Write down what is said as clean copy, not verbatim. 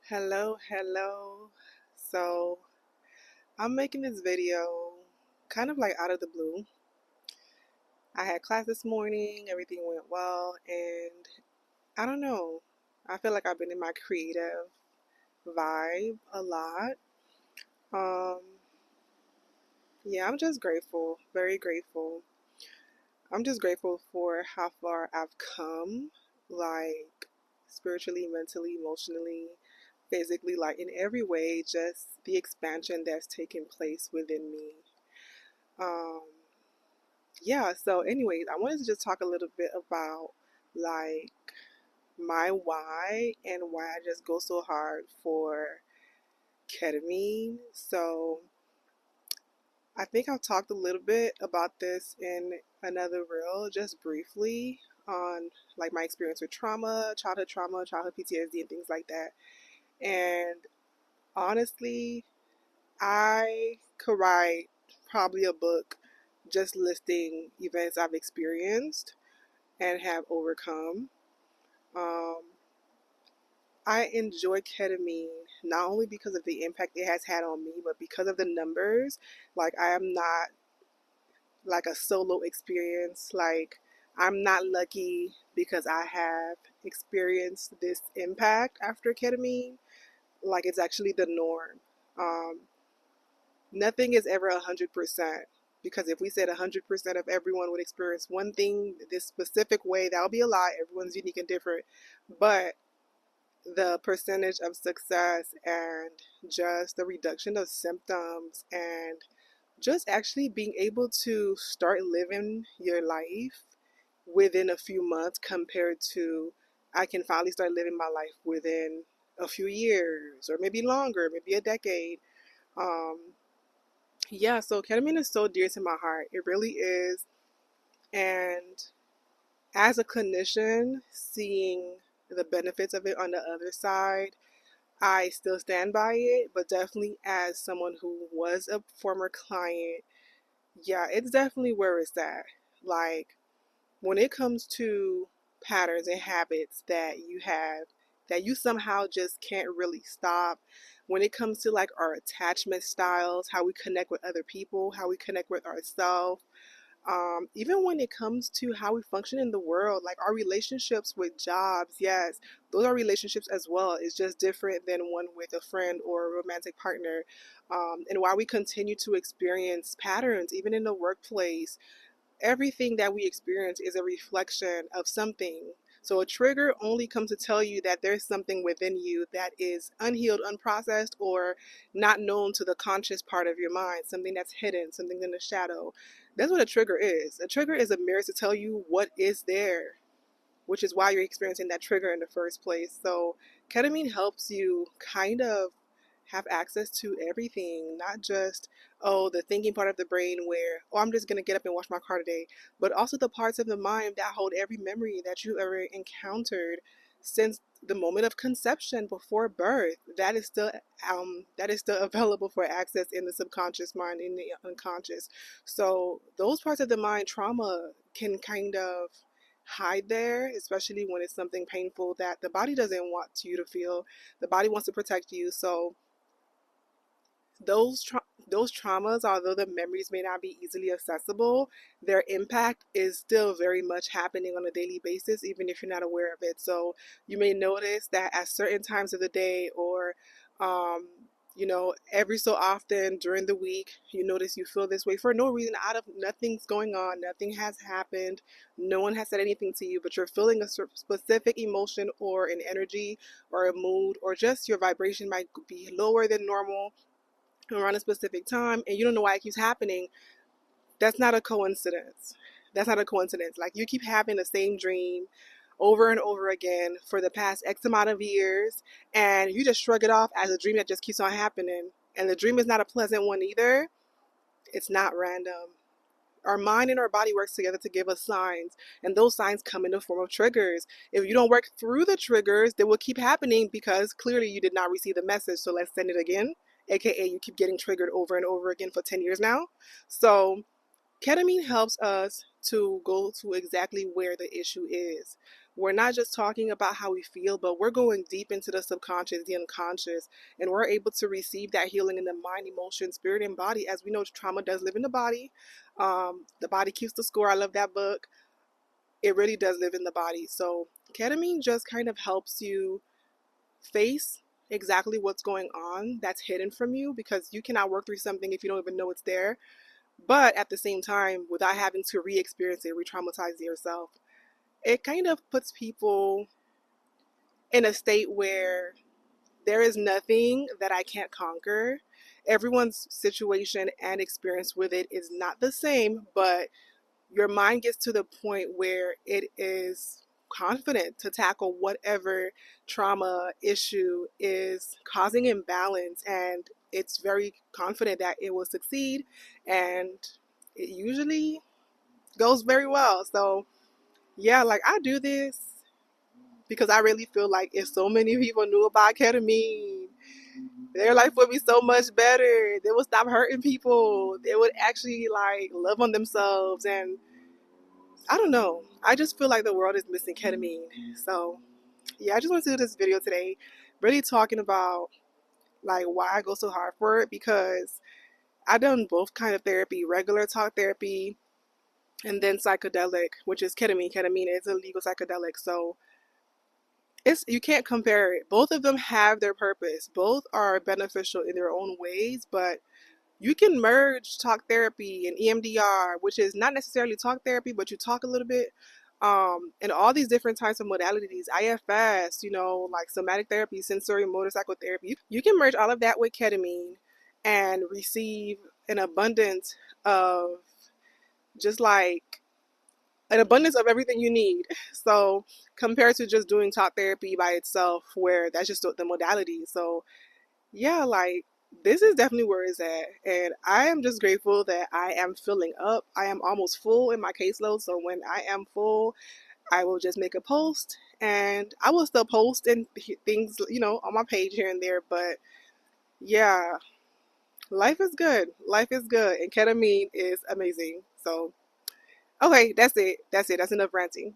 Hello. So, I'm making this video kind of like out of the blue. I had class this morning, everything went well, and I don't know. I feel like I've been in my creative vibe a lot. Um, yeah, I'm just grateful, very grateful. I'm just grateful for how far I've come, like spiritually, mentally, emotionally, physically, like in every way, just the expansion that's taken place within me. Um, yeah, so anyways, I wanted to just talk a little bit about like my why and why I just go so hard for ketamine. So I think I've talked a little bit about this in another reel, just briefly, on like my experience with trauma, childhood PTSD, and things like that. And honestly, I could write probably a book just listing events I've experienced and have overcome. Um, I enjoy ketamine not only because of the impact it has had on me, but because of the numbers. Like, I am not like a solo experience. Like, I'm not lucky because I have experienced this impact after ketamine. Like, it's actually the norm. Um, Nothing is ever 100%, because if we said 100% of everyone would experience one thing this specific way, that would be a lie. Everyone's unique and different. But the percentage of success and just the reduction of symptoms and just actually being able to start living your life within a few months compared to I can finally start living my life within a few years or maybe longer, maybe a decade. Um, yeah, so ketamine is so dear to my heart. It really is. And as a clinician, seeing the benefits of it on the other side, I still stand by it, but definitely as someone who was a former client, yeah, it's definitely where it's at. Like, when it comes to patterns and habits that you have that you somehow just can't really stop, when it comes to like our attachment styles, how we connect with other people, how we connect with ourselves, even when it comes to how we function in the world, like our relationships with jobs, yes, those are relationships as well. It's just different than one with a friend or a romantic partner. And why we continue to experience patterns, even in the workplace, everything that we experience is a reflection of something. So a trigger only comes to tell you that there's something within you that is unhealed, unprocessed, or not known to the conscious part of your mind, something that's hidden, something in the shadow. That's what a trigger is. A trigger is a mirror to tell you what is there, which is why you're experiencing that trigger in the first place. So ketamine helps you kind of have access to everything, not just, oh, the thinking part of the brain where, oh, I'm just going to get up and wash my car today, but also the parts of the mind that hold every memory that you ever encountered since the moment of conception before birth. That is still available for access in the subconscious mind, in the unconscious. So those parts of the mind, trauma can kind of hide there, especially when it's something painful that the body doesn't want you to feel. The body wants to protect you. So those traumas, although the memories may not be easily accessible, their impact is still very much happening on a daily basis, even if you're not aware of it. So you may notice that at certain times of the day, or um, every so often during the week, you notice you feel this way for no reason, out of nothing's going on, nothing has happened, no one has said anything to you, but you're feeling a specific emotion or an energy or a mood, or just your vibration might be lower than normal around a specific time, and you don't know why it keeps happening. That's not a coincidence. That's not a coincidence. Like, you keep having the same dream over and over again for the past X amount of years, and you just shrug it off as a dream that just keeps on happening. And the dream is not a pleasant one either. It's not random. Our mind and our body works together to give us signs, and those signs come in the form of triggers. If you don't work through the triggers, they will keep happening because clearly you did not receive the message. So let's send it again, aka you keep getting triggered over and over again for 10 years now. So ketamine helps us to go to exactly where the issue is. we're not just talking about how we feel, but we're going deep into the subconscious, the unconscious, and we're able to receive that healing in the mind, emotion, spirit, and body. As we know, trauma does live in the body. The body keeps the score. I love that book. It really does live in the body. So ketamine just kind of helps you face exactly what's going on that's hidden from you, because you cannot work through something if you don't even know it's there. But at the same time, without having to re-experience it, re-traumatize yourself, it kind of puts people in a state where there is nothing that I can't conquer. Everyone's situation and experience with it is not the same, but your mind gets to the point where it is confident to tackle whatever trauma issue is causing imbalance, and it's very confident that it will succeed, and it usually goes very well. So yeah, like I do this because I really feel like if so many people knew about ketamine, their life would be so much better. They would stop hurting people. They would actually like love on themselves. And I don't know, I just feel like the world is missing ketamine. So yeah, I just want to do this video today, really talking about like why I go so hard for it, because I've done both kind of therapy, regular talk therapy, and then psychedelic, which is ketamine. Ketamine is a legal psychedelic. So you can't compare it. Both of them have their purpose. Both are beneficial in their own ways, but you can merge talk therapy and EMDR, which is not necessarily talk therapy, but you talk a little bit. And all these different types of modalities, IFS, like somatic therapy, sensory motor psychotherapy. You can merge all of that with ketamine and receive an abundance of just like an abundance of everything you need. So compared to just doing talk therapy by itself, where that's just the modality. So yeah, like this is definitely where it's at. And I am just grateful that I am filling up. I am almost full in my caseload. So when I am full, I will just make a post, and I will still post and things, on my page here and there. But yeah, life is good. Life is good. And ketamine is amazing. So, okay, that's it. That's enough ranting.